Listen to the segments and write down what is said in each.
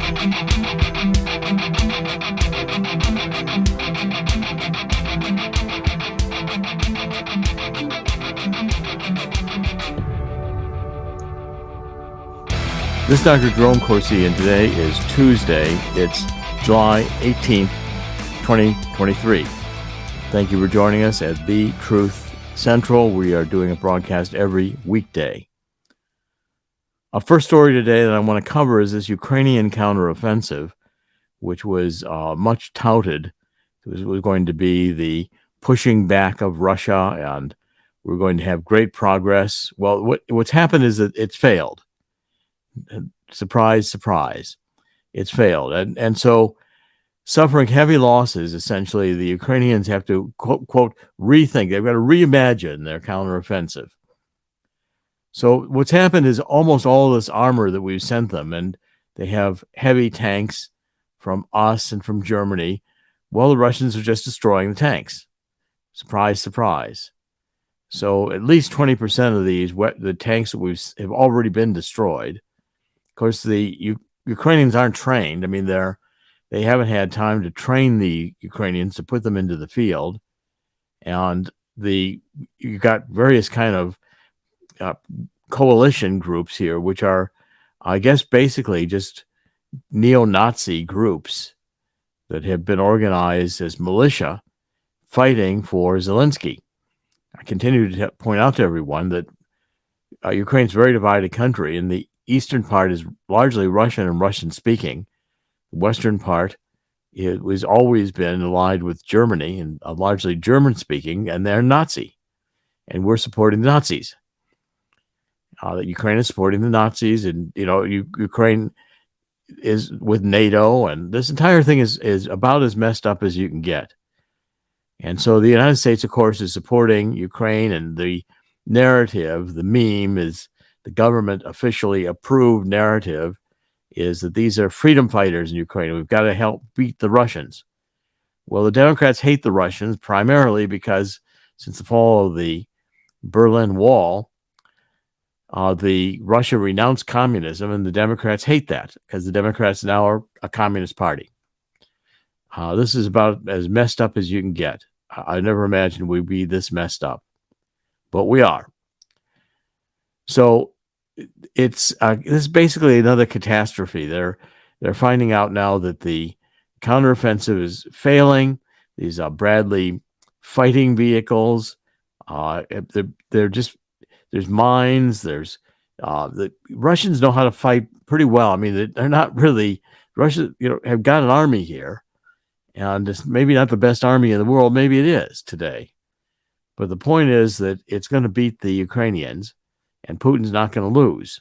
This is Dr. Jerome Corsi, and today is Tuesday. It's July 18th, 2023. Thank you for joining us at The Truth Central. We are doing a broadcast every weekday. Our first story today that I want to cover is this Ukrainian counteroffensive, which was much touted. It was going to be the pushing back of Russia, and we're going to have great progress. Well, what's happened is that it's failed. Surprise, surprise. It's failed. And so suffering heavy losses, essentially, the Ukrainians have to, quote, rethink. They've got to reimagine their counteroffensive. So what's happened is almost all this armor that we've sent them, and they have heavy tanks from us and from Germany. Well, the Russians are just destroying the tanks. Surprise, surprise. So at least 20% of the tanks that have already been destroyed. Of course, the Ukrainians aren't trained. I mean, they haven't had time to train the Ukrainians to put them into the field, and you got various kind of coalition groups here, which are, I guess, basically just neo-Nazi groups that have been organized as militia fighting for Zelenskyy. I continue to point out to everyone that Ukraine's a very divided country, and the eastern part is largely Russian and Russian-speaking. The western part has always been allied with Germany and largely German-speaking, and they're Nazi. And we're supporting the Nazis. Ukraine is supporting the Nazis, and Ukraine is with NATO, and this entire thing is about as messed up as you can get. And so the United States, of course, is supporting Ukraine, and the narrative, the meme is, the government officially approved narrative is that these are freedom fighters in Ukraine. We've got to help beat the Russians. Well, the Democrats hate the Russians primarily because since the fall of the Berlin Wall, Russia renounced communism, and the Democrats hate that because the Democrats now are a communist party. This is about as messed up as you can get. I never imagined we'd be this messed up, but we are. So this is basically another catastrophe. They're finding out now that the counteroffensive is failing. These Bradley fighting vehicles. They're just, there's mines. There's the Russians know how to fight pretty well. I mean, they're not really Russia. Have got an army here, and it's maybe not the best army in the world. Maybe it is today, but the point is that it's going to beat the Ukrainians. And Putin's not going to lose.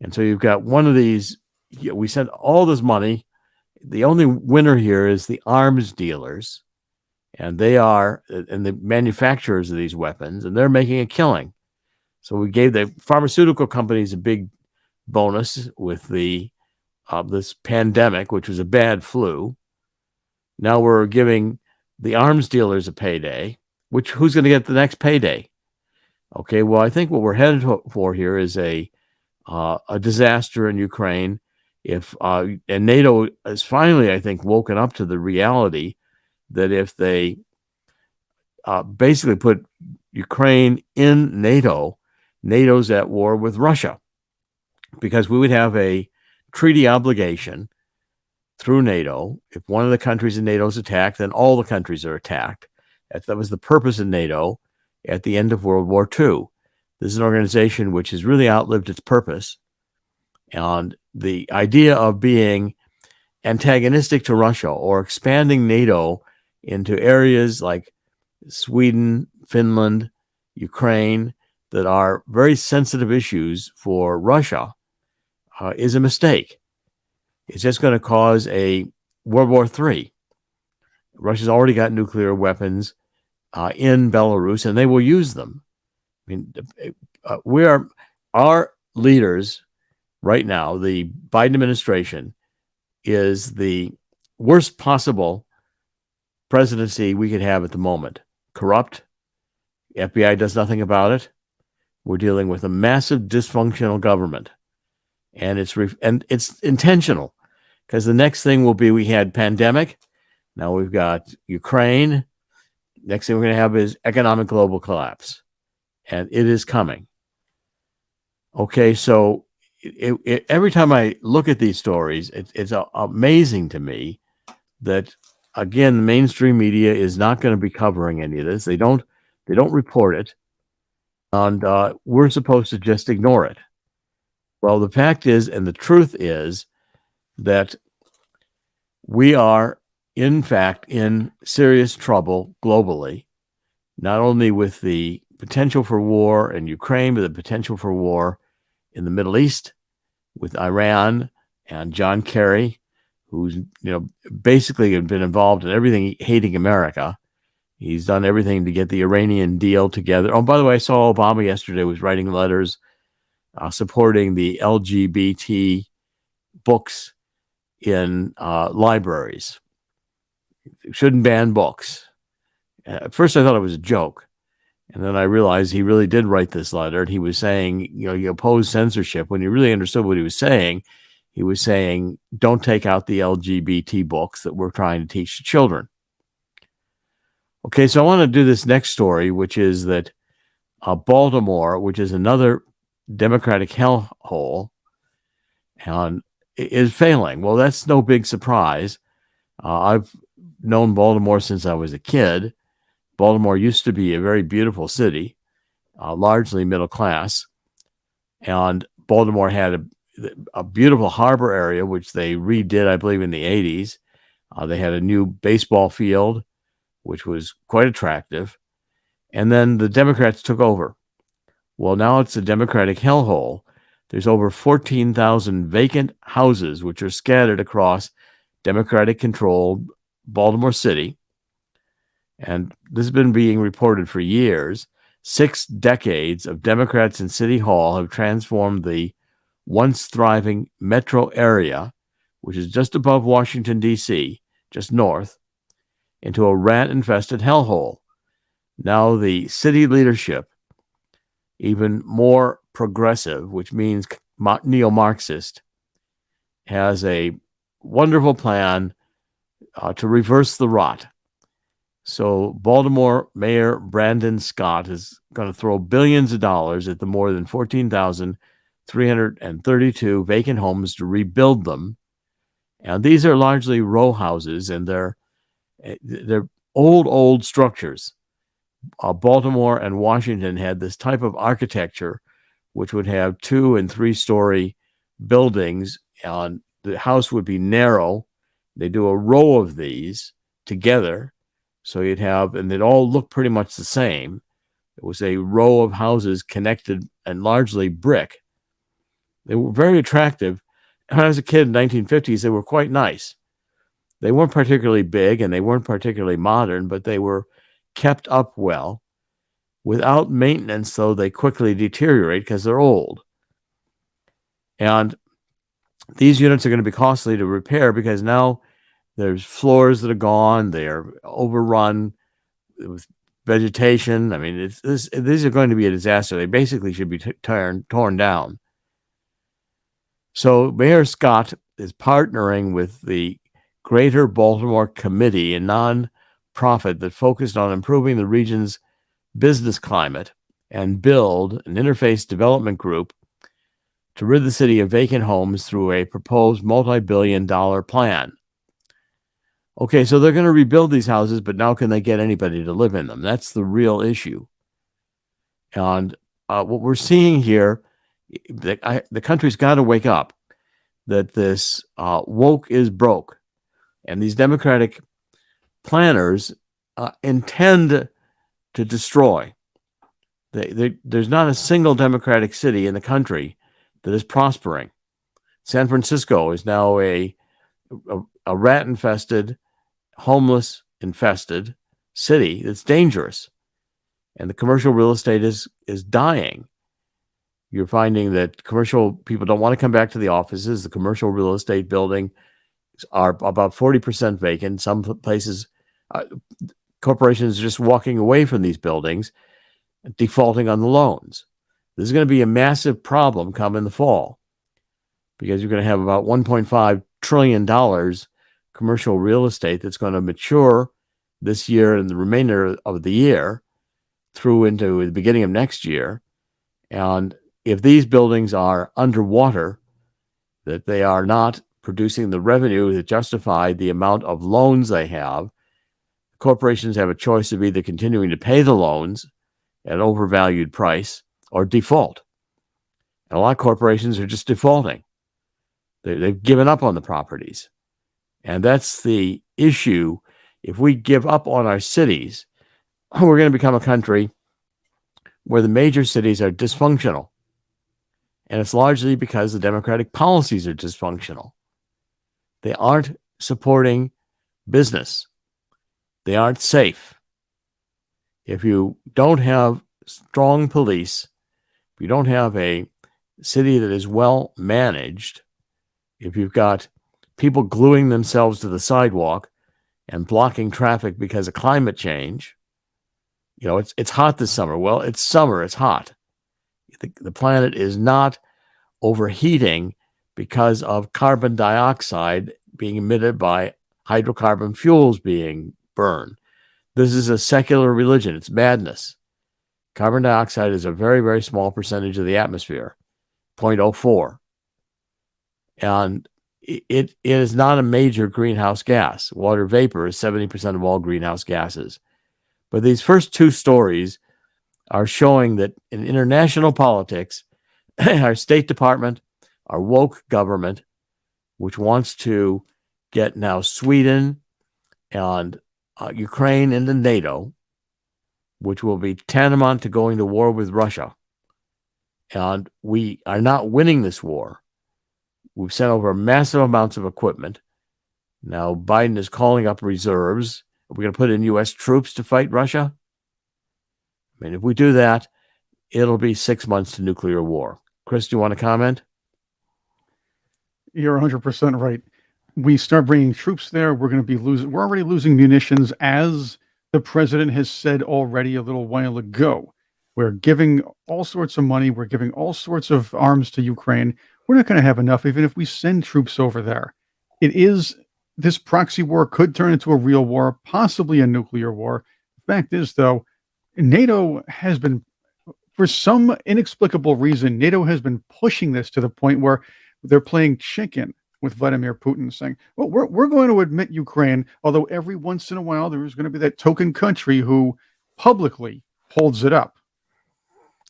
And so you've got one of these, we sent all this money. The only winner here is the arms dealers. And the manufacturers of these weapons, and they're making a killing. So we gave the pharmaceutical companies a big bonus with this pandemic, which was a bad flu. Now we're giving the arms dealers a payday, who's going to get the next payday? Okay, well, I think what we're headed for here is a disaster in Ukraine. And NATO has finally, I think, woken up to the reality that if they basically put Ukraine in NATO, NATO's at war with Russia, because we would have a treaty obligation through NATO. If one of the countries in NATO is attacked, then all the countries are attacked. That was the purpose of NATO. At the end of World War II. This is an organization which has really outlived its purpose. And the idea of being antagonistic to Russia or expanding NATO into areas like Sweden, Finland, Ukraine, that are very sensitive issues for Russia is a mistake. It's just going to cause a World War III. Russia's already got nuclear weapons in Belarus, and they will use them. I mean, our leaders right now, the Biden administration, is the worst possible presidency we could have at the moment. Corrupt. FBI does nothing about it. We're dealing with a massive dysfunctional government, and it's intentional. because the next thing will be, we had pandemic. Now we've got Ukraine. Next thing we're going to have is economic global collapse. And it is coming. Okay, so every time I look at these stories, it's amazing to me that, again, the mainstream media is not going to be covering any of this. They don't report it, and we're supposed to just ignore it. Well, the fact is, and the truth is, that we are, in fact, in serious trouble globally, not only with the potential for war in Ukraine, but the potential for war in the Middle East with Iran and John Kerry, who's basically been involved in everything hating America. He's done everything to get the Iranian deal together. Oh, by the way, I saw Obama yesterday was writing letters supporting the LGBT books in libraries. Shouldn't ban books. At first, I thought it was a joke. And then I realized he really did write this letter. And he was saying, you oppose censorship. When he really understood what he was saying, don't take out the LGBT books that we're trying to teach to children. Okay, so I want to do this next story, which is that Baltimore, which is another Democratic hellhole, and is failing. Well, that's no big surprise. I've known Baltimore since I was a kid. Baltimore used to be a very beautiful city, largely middle class. And Baltimore had a beautiful harbor area, which they redid, I believe, in the 80s. They had a new baseball field, which was quite attractive. And then the Democrats took over. Well, now it's a Democratic hellhole. There's over 14,000 vacant houses, which are scattered across Democratic-controlled Baltimore City. And this has been being reported for years. 6 decades of Democrats in City Hall have transformed the once thriving metro area, which is just above Washington, D.C., just north, into a rat-infested hellhole. Now the city leadership, even more progressive, which means neo-Marxist, has a wonderful plan to reverse the rot. So Baltimore Mayor Brandon Scott is going to throw billions of dollars at the more than 14,332 vacant homes to rebuild them. And these are largely row houses, and they're old structures. Baltimore and Washington had this type of architecture, which would have 2- and 3-story buildings, and the house would be narrow. They do a row of these together, so you'd have, and they'd all look pretty much the same. It was a row of houses connected and largely brick. They were very attractive. When I was a kid in the 1950s, they were quite nice. They weren't particularly big and they weren't particularly modern, but they were kept up well. Without maintenance, though, they quickly deteriorate because they're old. And these units are going to be costly to repair because now there's floors that are gone. They're overrun with vegetation. I mean, these are going to be a disaster. They basically should be torn down. So Mayor Scott is partnering with the Greater Baltimore Committee, a nonprofit that focused on improving the region's business climate, and build an interface development group to rid the city of vacant homes through a proposed multi-billion-dollar plan. Okay, so they're going to rebuild these houses, but now can they get anybody to live in them? That's the real issue. And what we're seeing here, the country's got to wake up that this woke is broke. And these Democratic planners intend to destroy. There's not a single Democratic city in the country that is prospering. San Francisco is now a rat-infested, homeless-infested city that's dangerous. And the commercial real estate is dying. You're finding that commercial people don't want to come back to the offices. The commercial real estate buildings are about 40% vacant. Some places, corporations are just walking away from these buildings, defaulting on the loans. This is going to be a massive problem come in the fall because you're going to have about 1.5 trillion commercial real estate that's going to mature this year and the remainder of the year through into the beginning of next year. And if these buildings are underwater, that they are not producing the revenue that justify the amount of loans they have, corporations have a choice of either continuing to pay the loans at an overvalued price or default. And a lot of corporations are just defaulting. They've given up on the properties. And that's the issue. If we give up on our cities, we're going to become a country where the major cities are dysfunctional. And it's largely because the democratic policies are dysfunctional. They aren't supporting business. They aren't safe. If you don't have strong police, if you don't have a city that is well managed, if you've got people gluing themselves to the sidewalk and blocking traffic because of climate change, it's hot this summer. Well, it's summer, it's hot. The planet is not overheating because of carbon dioxide being emitted by hydrocarbon fuels being burned. This is a secular religion. It's madness. Carbon dioxide is a very, very small percentage of the atmosphere, 0.04. And it is not a major greenhouse gas. Water vapor is 70% of all greenhouse gases. But these first two stories are showing that in international politics, our State Department, our woke government, which wants to get now Sweden and Ukraine into NATO, which will be tantamount to going to war with Russia. And we are not winning this war. We've sent over massive amounts of equipment. Now Biden is calling up reserves. Are we going to put in U.S. troops to fight Russia? I mean, if we do that, it'll be 6 months to nuclear war. Chris, do you want to comment? You're 100% right. We start bringing troops there, we're going to be losing. We're already losing munitions, as the president has said already a little while ago. We're giving all sorts of money. We're giving all sorts of arms to Ukraine. We're not going to have enough, even if we send troops over there. This proxy war could turn into a real war, possibly a nuclear war. The fact is, though, NATO has been, for some inexplicable reason, NATO has been pushing this to the point where they're playing chicken with Vladimir Putin, saying, well, we're going to admit Ukraine, although every once in a while there's going to be that token country who publicly holds it up.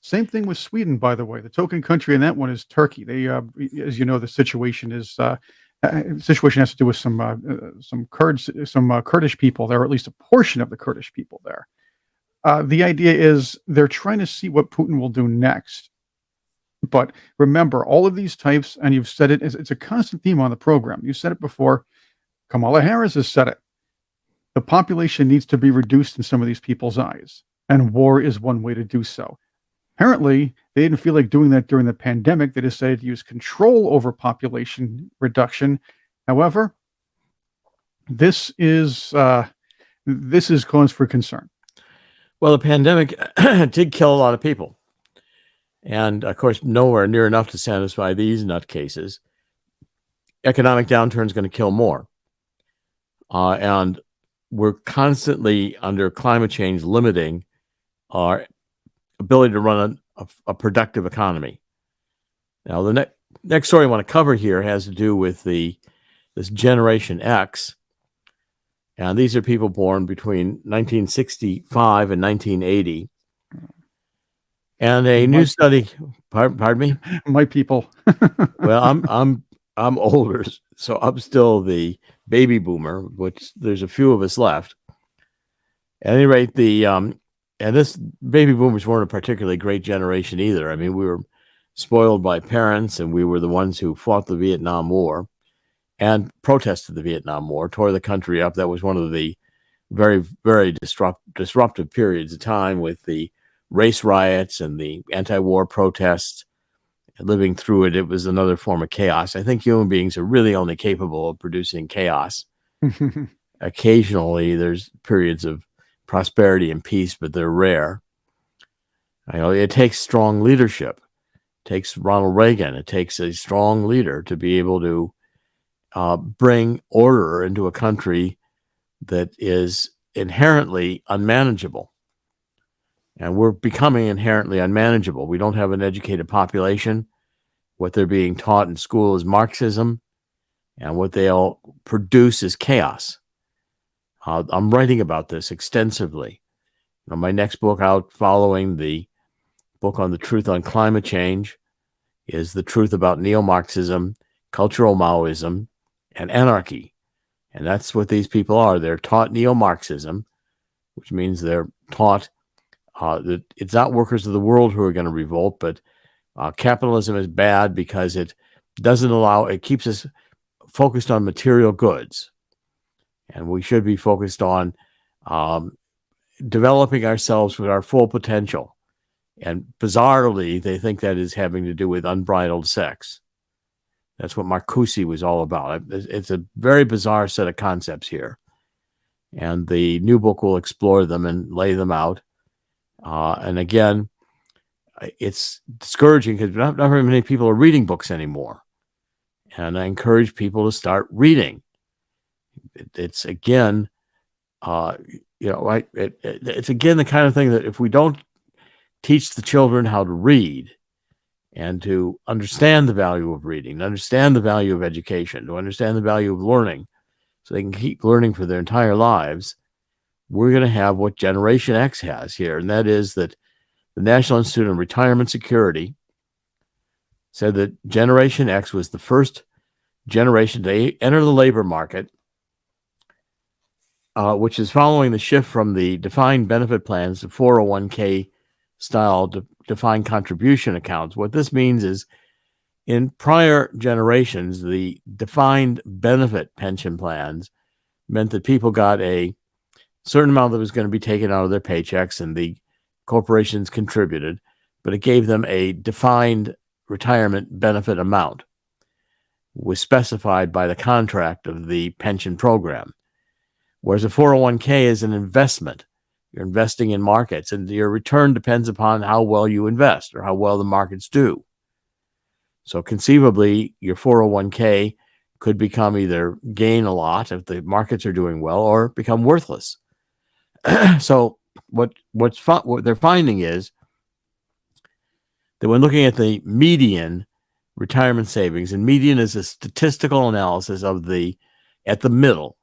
Same thing with Sweden, by the way. The token country in that one is Turkey. They, as you know, the situation has to do with some Kurdish people there, or at least a portion of the Kurdish people there. The idea is they're trying to see what Putin will do next. But remember, all of these types, and you've said it, it's a constant theme on the program. You said it before. Kamala Harris has said it. The population needs to be reduced in some of these people's eyes, and war is one way to do so. Apparently, they didn't feel like doing that during the pandemic. They decided to use control over population reduction. However, this is cause for concern. Well, the pandemic did kill a lot of people. And, of course, nowhere near enough to satisfy these nutcases. Economic downturn is going to kill more. And we're constantly, under climate change, limiting our ability to run a productive economy. Now, the next story I want to cover here has to do with this Generation X. And these are people born between 1965 and 1980. And a new study, pardon me? My people. Well, I'm older, so I'm still the baby boomer, which there's a few of us left. At any rate, and this baby boomers weren't a particularly great generation either. I mean, we were spoiled by parents, and we were the ones who fought the Vietnam War and protested the Vietnam War, tore the country up. That was one of the very, very disruptive periods of time with the race riots and the anti-war protests. Living through it, it was another form of chaos. I think human beings are really only capable of producing chaos. Occasionally, there's periods of prosperity and peace, but they're rare. It takes strong leadership. It takes Ronald Reagan. It takes a strong leader to be able to bring order into a country that is inherently unmanageable. And we're becoming inherently unmanageable. We don't have an educated population. What they're being taught in school is Marxism, and what they'll produce is chaos. I'm writing about this extensively. My next book out following the book on the truth on climate change is The Truth About Neo-Marxism, Cultural Maoism, and Anarchy. And that's what these people are. They're taught neo-Marxism, which means they're taught that it's not workers of the world who are going to revolt, but capitalism is bad because it doesn't allow, it keeps us focused on material goods. And we should be focused on developing ourselves with our full potential. And bizarrely, they think that is having to do with unbridled sex. That's what Marcuse was all about. It's a very bizarre set of concepts here. And the new book will explore them and lay them out. And again, it's discouraging because not very many people are reading books anymore. And I encourage people to start reading. It's again, it's again the kind of thing that if we don't teach the children how to read, and to understand the value of reading, to understand the value of education, to understand the value of learning, so they can keep learning for their entire lives, we're going to have what Generation X has here. And that is that the National Institute of Retirement Security said that Generation X was the first generation to enter the labor market, which is following the shift from the defined benefit plans to 401k style defined contribution accounts. What this means is in prior generations, the defined benefit pension plans meant that people got a certain amount that was going to be taken out of their paychecks and the corporations contributed, but it gave them a defined retirement benefit amount, was specified by the contract of the pension program. Whereas a 401k is an investment. You're investing in markets, and your return depends upon how well you invest or how well the markets do. So conceivably, your 401k could become either gain a lot if the markets are doing well or become worthless. So what they're finding is that when looking at the median retirement savings, and median is a statistical analysis of at the middle,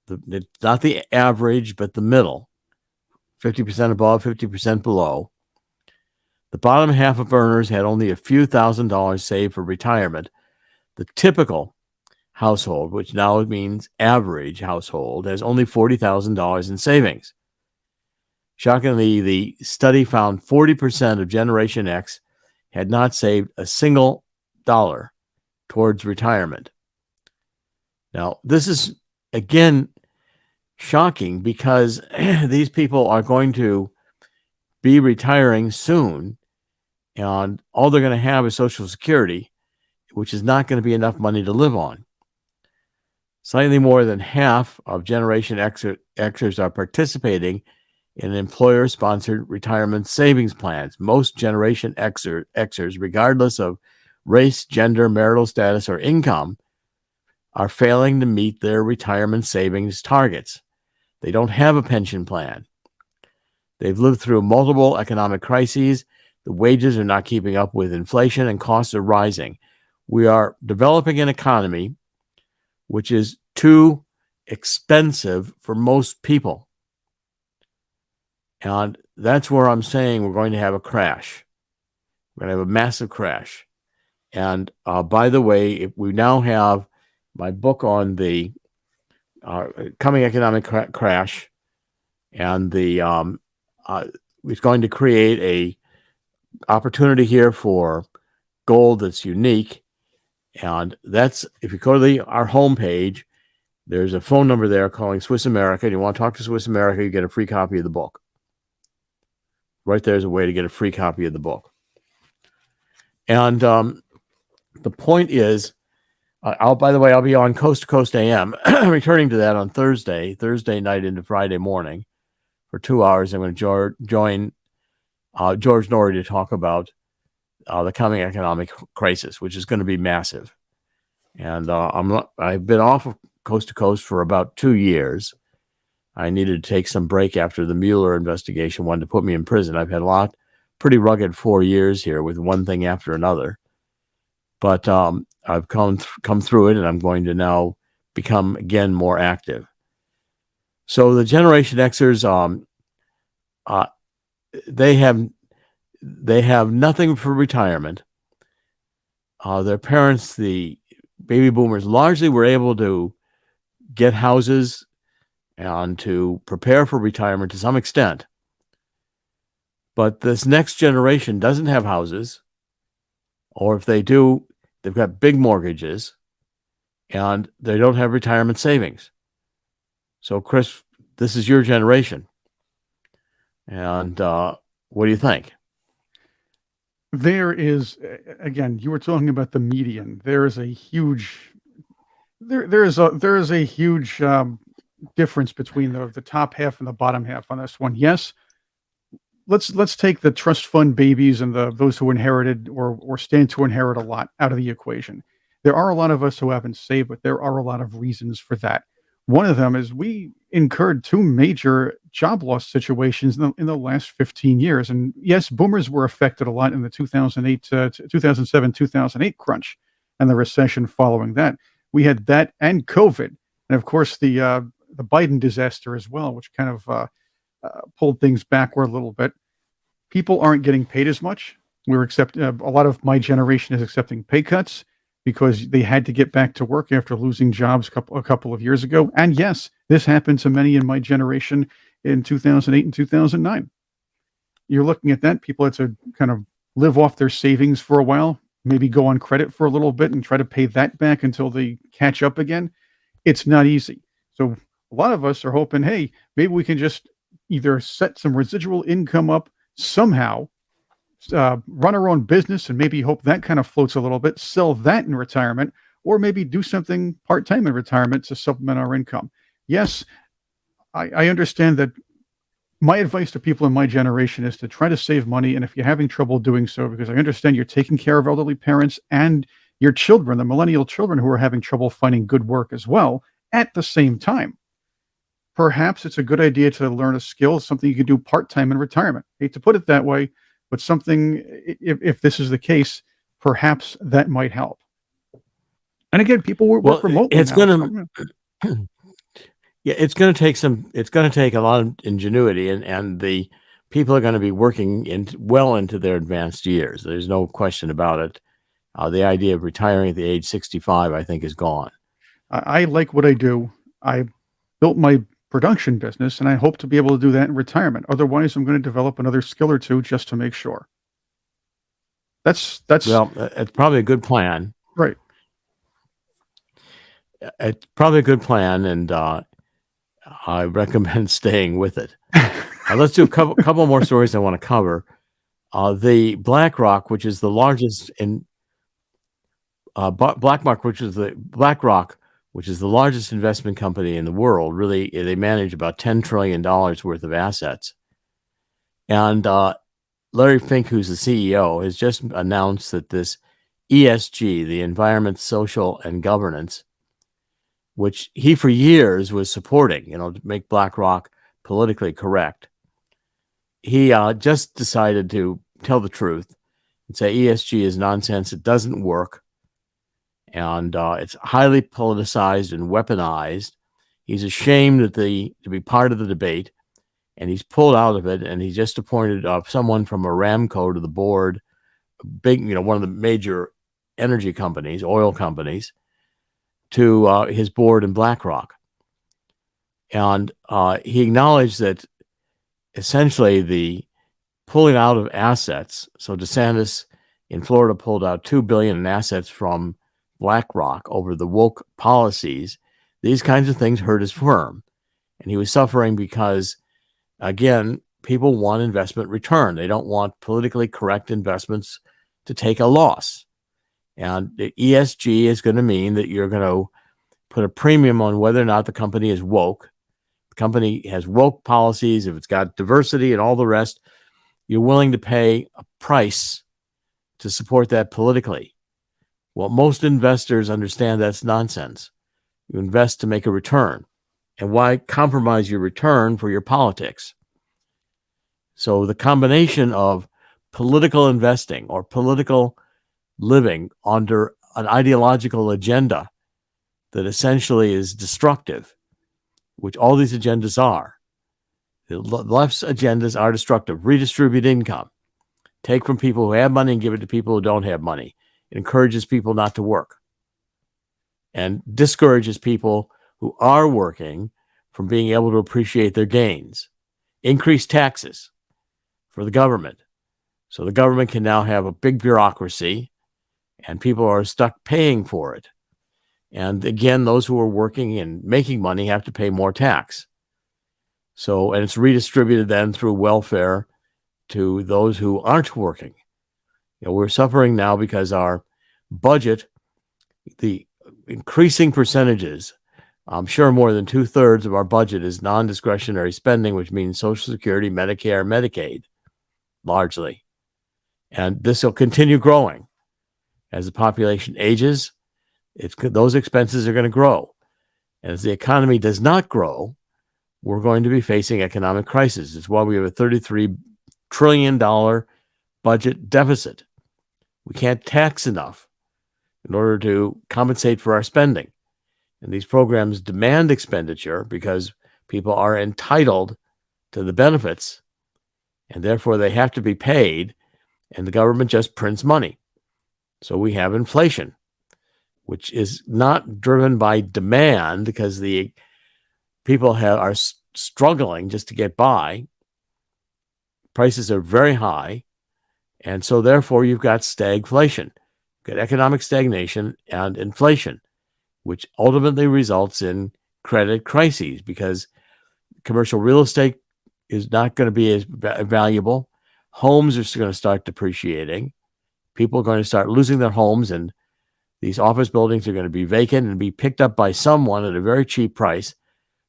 it's not the average, but the middle, 50% above, 50% below. The bottom half of earners had only a few $1,000s saved for retirement. The typical household, which now means average household, has only $40,000 in savings. Shockingly, the study found 40% of Generation X had not saved a single dollar towards retirement. Now, this is, again, shocking because these people are going to be retiring soon, and all they're going to have is Social Security, which is not going to be enough money to live on. Slightly more than half of Generation Xers are participating in employer-sponsored retirement savings plans. Most Generation Xers, regardless of race, gender, marital status, or income, are failing to meet their retirement savings targets. They don't have a pension plan. They've lived through multiple economic crises. The wages are not keeping up with inflation, and costs are rising. We are developing an economy which is too expensive for most people. And that's where I'm saying we're going to have a crash. We're going to have a massive crash. And by the way, if we now have my book on the coming economic crash, and it's going to create a opportunity here for gold that's unique. And that's, if you go to our homepage, there's a phone number there calling Swiss America. And you want to talk to Swiss America, you get a free copy of the book. Right there's a way to get a free copy of the book. And the point is, by the way, I'll be on Coast to Coast AM, returning to that on Thursday night into Friday morning for 2 hours. I'm going to join George Norrie to talk about the coming economic crisis, which is going to be massive. And I've been off of coast to coast for about 2 years. I needed to take some break after the Mueller investigation wanted to put me in prison. I've had pretty rugged 4 years here with one thing after another. But I've come through it, and I'm going to now become again more active. So the Generation Xers, they have nothing for retirement. Their parents, the baby boomers, largely were able to get houses and to prepare for retirement to some extent. But this next generation doesn't have houses, or if they do, they've got big mortgages, and they don't have retirement savings. So, Chris, this is your generation. And what do you think? There is, again, you were talking about the median. There is a huge difference between the top half and the bottom half on this one. Yes, let's take the trust fund babies and those who inherited or stand to inherit a lot out of the equation. There are a lot of us who haven't saved, but there are a lot of reasons for that. One of them is we incurred two major job loss situations in the last 15 years. And yes, boomers were affected a lot in the 2007, 2008 crunch and the recession following that. We had that and COVID. And of course, the Biden disaster as well, which kind of pulled things backward a little bit. People aren't getting paid as much. A lot of my generation is accepting pay cuts because they had to get back to work after losing jobs a couple of years ago. And yes, this happened to many in my generation in 2008 and 2009. You're looking at that. People had to kind of live off their savings for a while, maybe go on credit for a little bit and try to pay that back until they catch up again. It's not easy. So a lot of us are hoping, hey, maybe we can just either set some residual income up somehow, run our own business and maybe hope that kind of floats a little bit, sell that in retirement, or maybe do something part-time in retirement to supplement our income. Yes, I understand that. My advice to people in my generation is to try to save money. And if you're having trouble doing so, because I understand you're taking care of elderly parents and your children, the millennial children who are having trouble finding good work as well at the same time, perhaps it's a good idea to learn a skill, something you can do part-time in retirement. I hate to put it that way, but something, if this is the case, perhaps that might help. And again, people work remotely. It's going to, yeah, it's going to take a lot of ingenuity, and the people are going to be working well into their advanced years. There's no question about it. The idea of retiring at the age 65, I think, is gone. I like what I do. I built my production business, and I hope to be able to do that in retirement. Otherwise, I'm going to develop another skill or two just to make sure. That's it's probably a good plan. Right. It's probably a good plan, and I recommend staying with it. Let's do a couple more stories I want to cover. The Blackrock, which is the largest Blackrock, which is the largest investment company in the world. Really, they manage about $10 trillion worth of assets. And Larry Fink, who's the CEO, has just announced that this ESG, the environment, social, and governance, which he for years was supporting, to make BlackRock politically correct. He just decided to tell the truth and say ESG is nonsense. It doesn't work. And it's highly politicized and weaponized. He's ashamed to be part of the debate, and he's pulled out of it. And he just appointed someone from Aramco to the board, one of the major energy companies, oil companies, to his board in BlackRock. And he acknowledged that essentially the pulling out of assets. So DeSantis in Florida pulled out $2 billion in assets from BlackRock over the woke policies. These kinds of things hurt his firm, and he was suffering because, again, people want investment return. They don't want politically correct investments to take a loss. And the ESG is going to mean that you're going to put a premium on whether or not the company is woke. The company has woke policies. If it's got diversity and all the rest, you're willing to pay a price to support that politically. Well, most investors understand that's nonsense. You invest to make a return. And why compromise your return for your politics? So the combination of political investing or political living under an ideological agenda that essentially is destructive, which all these agendas are. The left's agendas are destructive. Redistribute income. Take from people who have money and give it to people who don't have money. It encourages people not to work and discourages people who are working from being able to appreciate their gains. Increase taxes for the government. So the government can now have a big bureaucracy and people are stuck paying for it. And again, those who are working and making money have to pay more tax. So, and it's redistributed then through welfare to those who aren't working. We're suffering now because our budget, the increasing percentages, I'm sure more than 2/3 of our budget is non-discretionary spending, which means Social Security, Medicare, Medicaid, largely. And this will continue growing. As the population ages, those expenses are going to grow. And as the economy does not grow, we're going to be facing economic crisis. It's why we have a $33 trillion budget deficit. We can't tax enough in order to compensate for our spending. And these programs demand expenditure because people are entitled to the benefits, and therefore they have to be paid, and the government just prints money. So we have inflation, which is not driven by demand because the people are struggling just to get by. Prices are very high. And so therefore you've got stagflation. You've got economic stagnation and inflation, which ultimately results in credit crises because commercial real estate is not going to be as valuable. Homes are going to start depreciating. People are going to start losing their homes, and these office buildings are going to be vacant and be picked up by someone at a very cheap price.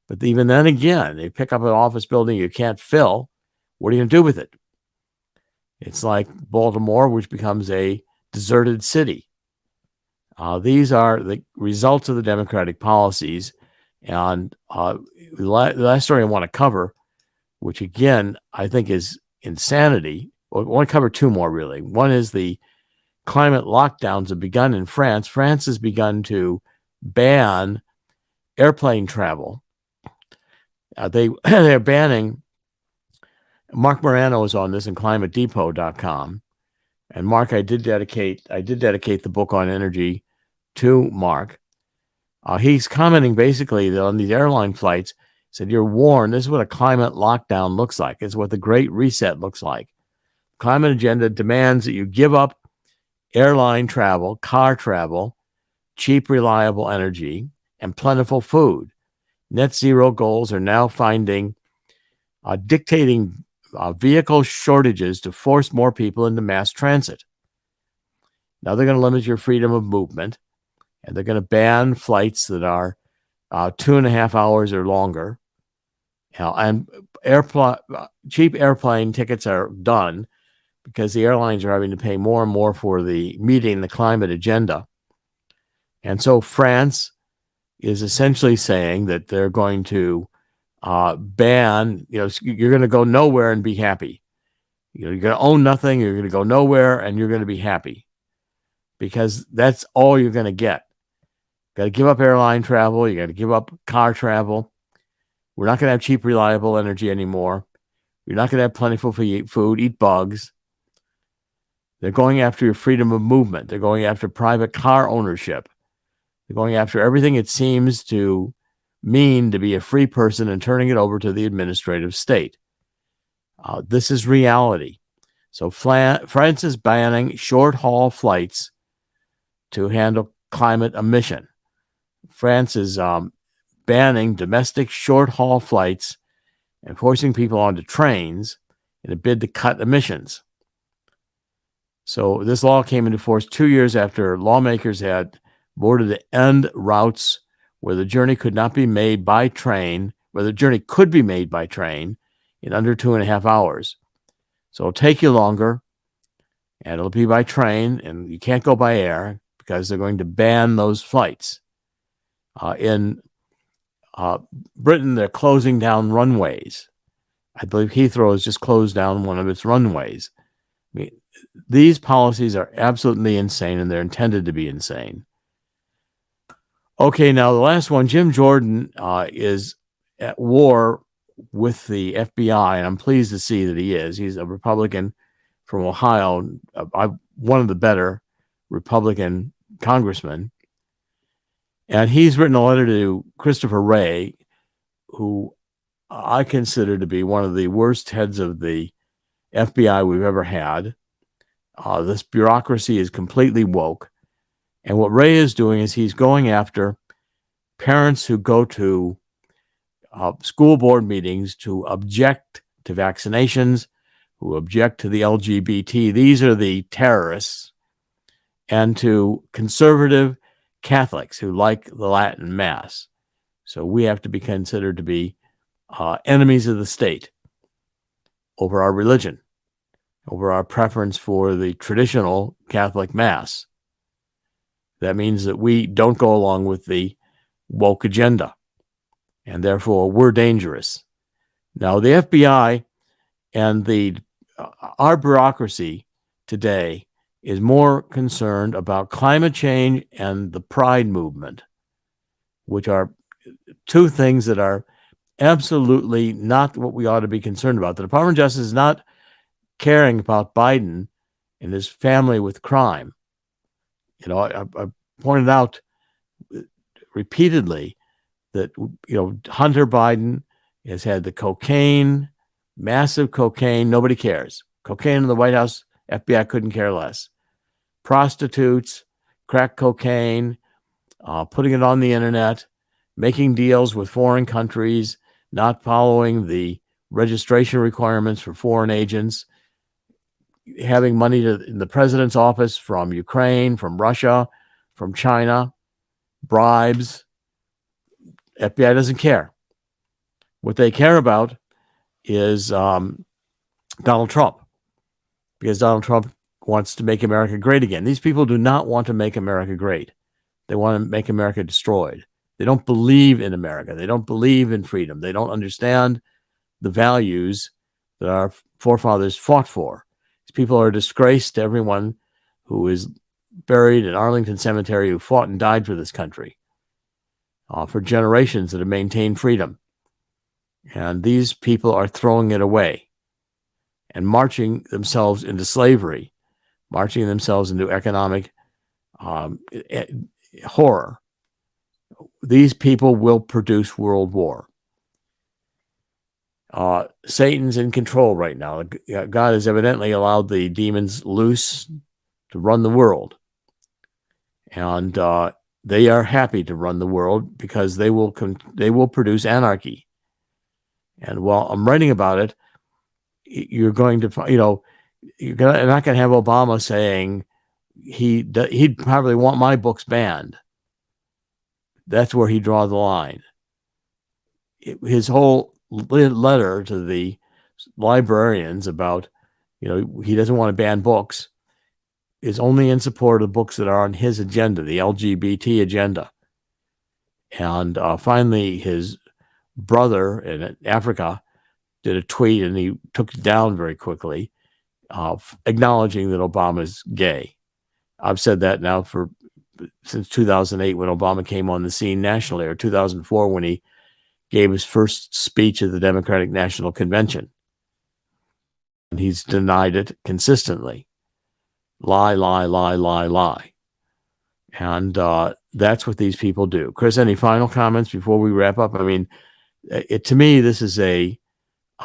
But even then again, they pick up an office building you can't fill. What are you going to do with it? It's like Baltimore, which becomes a deserted city. These are the results of the Democratic policies. And the last story I want to cover, which again, I think is insanity. I want to cover two more, really. One is the climate lockdowns have begun in France. France has begun to ban airplane travel. They're banning. Mark Morano is on this in climatedepot.com. And Mark, I did dedicate the book on energy to Mark. He's commenting basically that on these airline flights, said, you're warned, this is what a climate lockdown looks like. It's what the Great Reset looks like. Climate agenda demands that you give up airline travel, car travel, cheap, reliable energy, and plentiful food. Net zero goals are now dictating vehicle shortages to force more people into mass transit. Now they're going to limit your freedom of movement, and they're going to ban flights that are 2.5 hours or longer. And cheap airplane tickets are done because the airlines are having to pay more and more for meeting the climate agenda. And so France is essentially saying that they're going to ban, you're going to go nowhere and be happy. You're going to own nothing. You're going to go nowhere and you're going to be happy because that's all you're going to get. Got to give up airline travel. You got to give up car travel. We're not going to have cheap, reliable energy anymore. You're not going to have plentiful food, eat bugs. They're going after your freedom of movement. They're going after private car ownership. They're going after everything it seems to mean to be a free person and turning it over to the administrative state. This is reality. So France is banning short-haul flights to handle climate emission. France is banning domestic short-haul flights and forcing people onto trains in a bid to cut emissions. So this law came into force 2 years after lawmakers had voted to end routes where the journey could not be made by train, where the journey could be made by train in under 2.5 hours. So it'll take you longer, and it'll be by train, and you can't go by air because they're going to ban those flights. In Britain, they're closing down runways. I believe Heathrow has just closed down one of its runways. I mean, these policies are absolutely insane, and they're intended to be insane. Okay, now the last one, Jim Jordan is at war with the FBI, and I'm pleased to see that he is. He's a Republican from Ohio, one of the better Republican congressmen. And he's written a letter to Christopher Wray, who I consider to be one of the worst heads of the FBI we've ever had. This bureaucracy is completely woke. And what Wray is doing is he's going after parents who go to school board meetings to object to vaccinations, who object to the LGBT. These are the terrorists. And to conservative Catholics who like the Latin Mass. So we have to be considered to be enemies of the state over our religion, over our preference for the traditional Catholic Mass. That means that we don't go along with the woke agenda, and therefore we're dangerous. Now, the FBI and our bureaucracy today is more concerned about climate change and the Pride movement, which are two things that are absolutely not what we ought to be concerned about. The Department of Justice is not caring about Biden and his family with crime. You know, I pointed out repeatedly that, Hunter Biden has had the cocaine, massive cocaine. Nobody cares. Cocaine in the White House, FBI couldn't care less. Prostitutes, crack cocaine, putting it on the internet, making deals with foreign countries, not following the registration requirements for foreign agents, having money in the president's office from Ukraine, from Russia, from China, bribes. FBI doesn't care. What they care about is Donald Trump, because Donald Trump wants to make America great again. These people do not want to make America great. They want to make America destroyed. They don't believe in America. They don't believe in freedom. They don't understand the values that our forefathers fought for. These people are a disgrace to everyone who is buried in Arlington Cemetery, who fought and died for this country, for generations that have maintained freedom. And these people are throwing it away and marching themselves into slavery, marching themselves into economic horror. These people will produce world war. Satan's in control right now. God has evidently allowed the demons loose to run the world. And they are happy to run the world because they will produce anarchy. And while I'm writing about it, you're going to, you're not going to have Obama saying he'd probably want my books banned. That's where he draws the line. His whole letter to the librarians about, he doesn't want to ban books is only in support of books that are on his agenda, the LGBT agenda. And finally, his brother in Africa did a tweet, and he took it down very quickly, acknowledging that Obama's gay. I've said that now since 2008, when Obama came on the scene nationally, or 2004 when he gave his first speech at the Democratic National Convention. And he's denied it consistently. Lie, lie, lie, lie, lie. And that's what these people do. Chris, any final comments before we wrap up? I mean, to me, this is a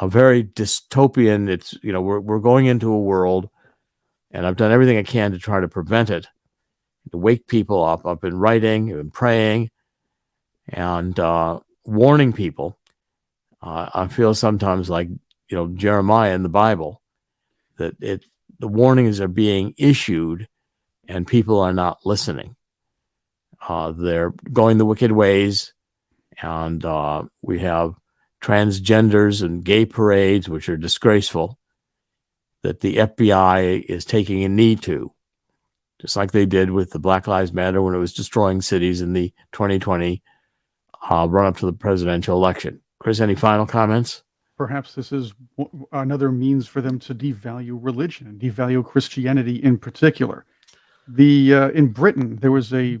very dystopian. It's, we're going into a world, and I've done everything I can to try to prevent it, to wake people up. I've been writing, I've been praying, and warning people. I feel sometimes like, Jeremiah in the Bible, that the warnings are being issued and people are not listening. They're going the wicked ways, and we have transgenders and gay parades, which are disgraceful, that the FBI is taking a knee to just like they did with the Black Lives Matter when it was destroying cities in the 2020 run up to the presidential election. Chris, any final comments? Perhaps this is another means for them to devalue religion and devalue Christianity in particular. In Britain, there was a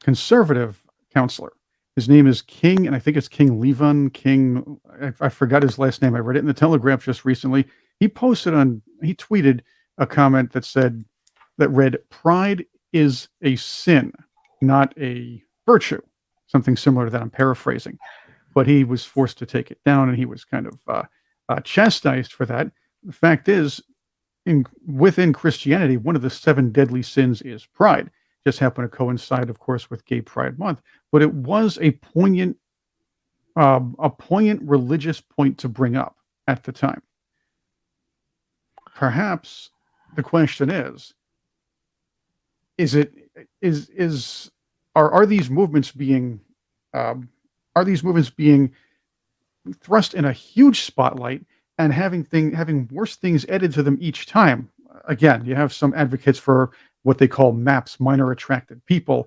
conservative counselor. His name is King, and I think it's King Levon King. I forgot his last name. I read it in the Telegraph just recently. He tweeted a comment that read, "Pride is a sin, not a virtue." Something similar to that. I'm paraphrasing, but he was forced to take it down, and he was kind of chastised for that. The fact is, within Christianity, one of the 7 deadly sins is pride. Just happened to coincide, of course, with Gay Pride Month, but it was a poignant religious point to bring up at the time. Perhaps the question are these movements being thrust in a huge spotlight and having worse things added to them each time? Again, you have some advocates for what they call MAPS, minor attracted people,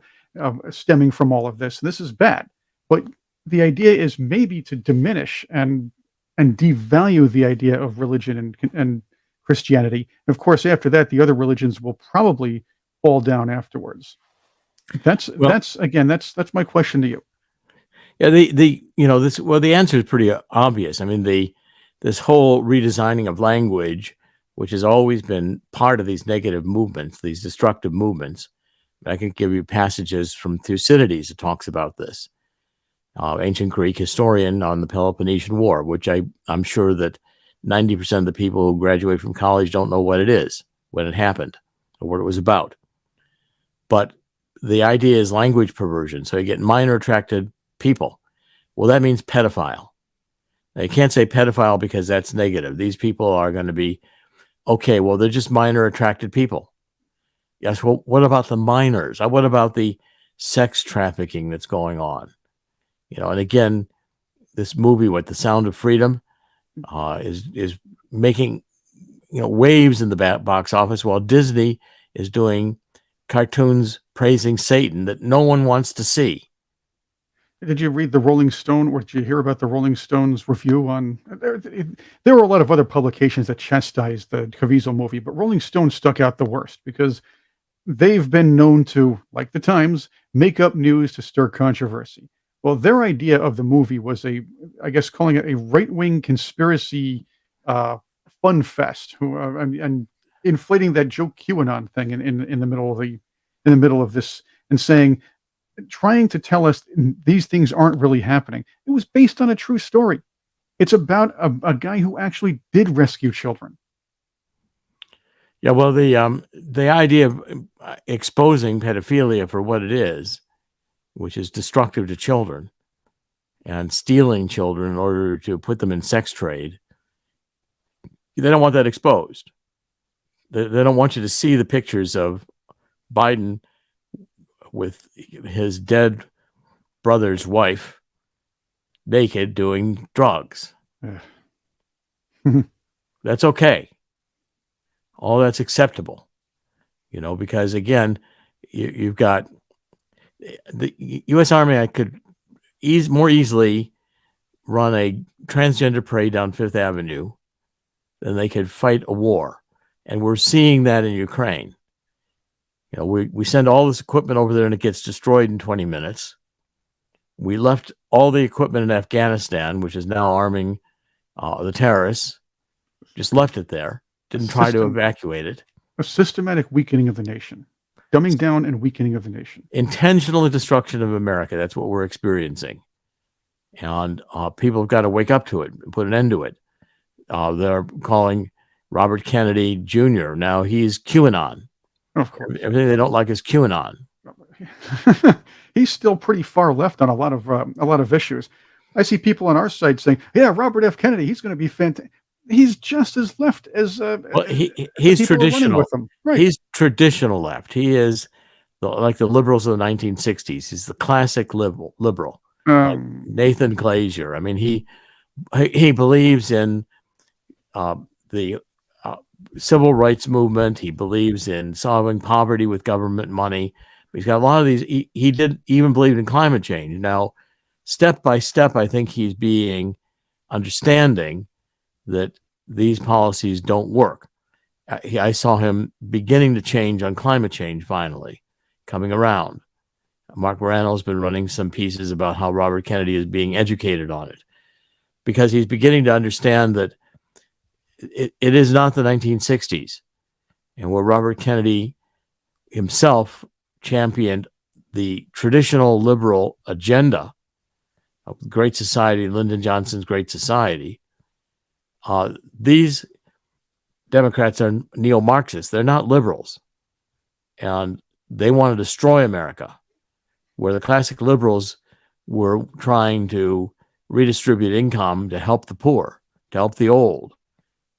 stemming from all of this. This is bad, but the idea is maybe to diminish and devalue the idea of religion and Christianity. And of course, after that, the other religions will probably fall down afterwards. That's my question to you. Yeah, the answer is pretty obvious. I mean, this whole redesigning of language, which has always been part of these negative movements, these destructive movements. I can give you passages from Thucydides that talks about this, ancient Greek historian on the Peloponnesian War, which I'm sure that 90% of the people who graduate from college don't know what it is, when it happened, or what it was about. But the idea is language perversion. So you get minor attracted people. Well, that means pedophile. Now, you can't say pedophile because that's negative. These people are going to be, okay, well, they're just minor attracted people. Yes, well, what about the minors? What about the sex trafficking that's going on? And again, this movie, The Sound of Freedom, is making waves in the box office, while Disney is doing cartoons praising Satan that no one wants to see. Did you read the Rolling Stone, or did you hear about the Rolling Stones review on? There were a lot of other publications that chastised the Caviezel movie, but Rolling Stone stuck out the worst because they've been known to, like the Times, make up news to stir controversy. Well, their idea of the movie was calling it a right-wing conspiracy fun fest, and inflating that joke QAnon thing in the middle of this, and trying to tell us these things aren't really happening. It was based on a true story. It's about a guy who actually did rescue children. Yeah, well, the idea of exposing pedophilia for what it is, which is destructive to children, and stealing children in order to put them in sex trade, they don't want that exposed. They don't want you to see the pictures of Biden with his dead brother's wife naked doing drugs. That's okay. All that's acceptable, because again, you've got the U.S. Army. I could more easily run a transgender parade down Fifth Avenue than they could fight a war. And we're seeing that in Ukraine. We send all this equipment over there and it gets destroyed in 20 minutes. We left all the equipment in Afghanistan, which is now arming the terrorists, just left it there, didn't try to evacuate it. A systematic weakening of the nation, dumbing down and weakening of the nation. Intentional destruction of America. That's what we're experiencing. And people have got to wake up to it and put an end to it. They're calling Robert Kennedy Jr. Now he's QAnon. Of course. Everything they don't like is QAnon. He's still pretty far left on a lot of issues. I see people on our side saying, "Yeah, Robert F. Kennedy, he's going to be fantastic." He's just as left as he's traditional. With him. Right. He's traditional left. He is like the liberals of the 1960s. He's the classic liberal. Like Nathan Glazier. I mean, he believes in the civil rights movement. He believes in solving poverty with government money. He's got a lot of these. He did even believe in climate change. Now, step by step, I think he's being understanding that these policies don't work. I saw him beginning to change on climate change, finally, coming around. Mark Morano's been running some pieces about how Robert Kennedy is being educated on it, because he's beginning to understand that it is not the 1960s, and where Robert Kennedy himself championed the traditional liberal agenda of the Great Society, Lyndon Johnson's Great Society. These Democrats are neo-Marxists. They're not liberals. And they want to destroy America, where the classic liberals were trying to redistribute income to help the poor, to help the old.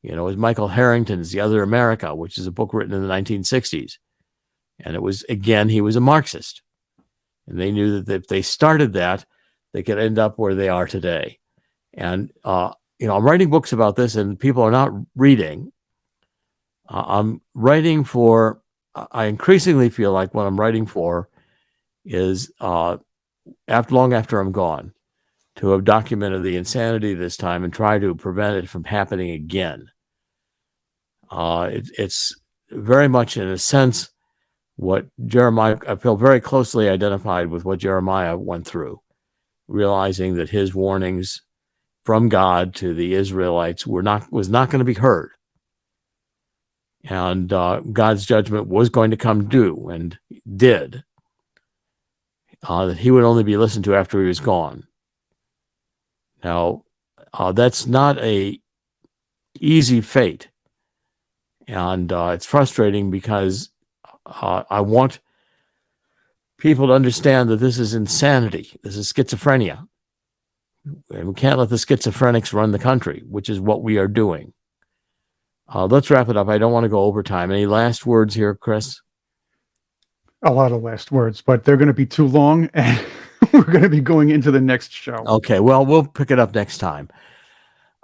You know, as Michael Harrington's The Other America, which is a book written in the 1960s. And it was, again, he was a Marxist. And they knew that if they started that, they could end up where they are today. And, you know, I'm writing books about this and people are not reading. I'm writing for, I increasingly feel like what I'm writing for is, long after I'm gone, to have documented the insanity this time and try to prevent it from happening again. It's very much, in a sense, what Jeremiah, I feel very closely identified with what Jeremiah went through, realizing that his warnings from God to the Israelites was not going to be heard. And God's judgment was going to come due, and did. That he would only be listened to after he was gone. Now, that's not a easy fate. And it's frustrating because I want people to understand that this is insanity. This is schizophrenia. And we can't let the schizophrenics run the country, which is what we are doing. Let's wrap it up. I don't want to go over time. Any last words here, Chris? A lot of last words, but they're going to be too long, and we're going to be going into the next show. Okay, well, we'll pick it up next time.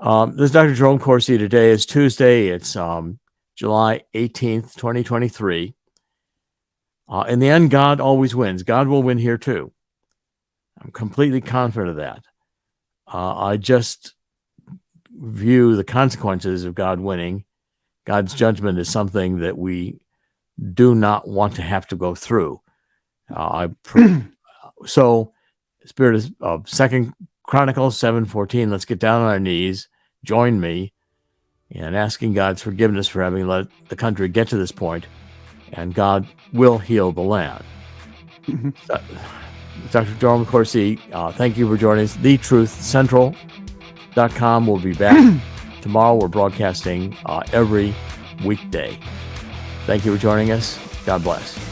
This is Dr. Jerome Corsi. Today is Tuesday. It's July 18th, 2023. In the end, God always wins. God will win here too. I'm completely confident of that. I just view the consequences of God winning. God's judgment is something that we do not want to have to go through. So, Spirit of 2 Chronicles 7:14, let's get down on our knees, join me in asking God's forgiveness for having let the country get to this point, and God will heal the land. So, Dr. Jerome Corsi, thank you for joining us. TheTruthCentral.com will be back tomorrow. We're broadcasting every weekday. Thank you for joining us. God bless.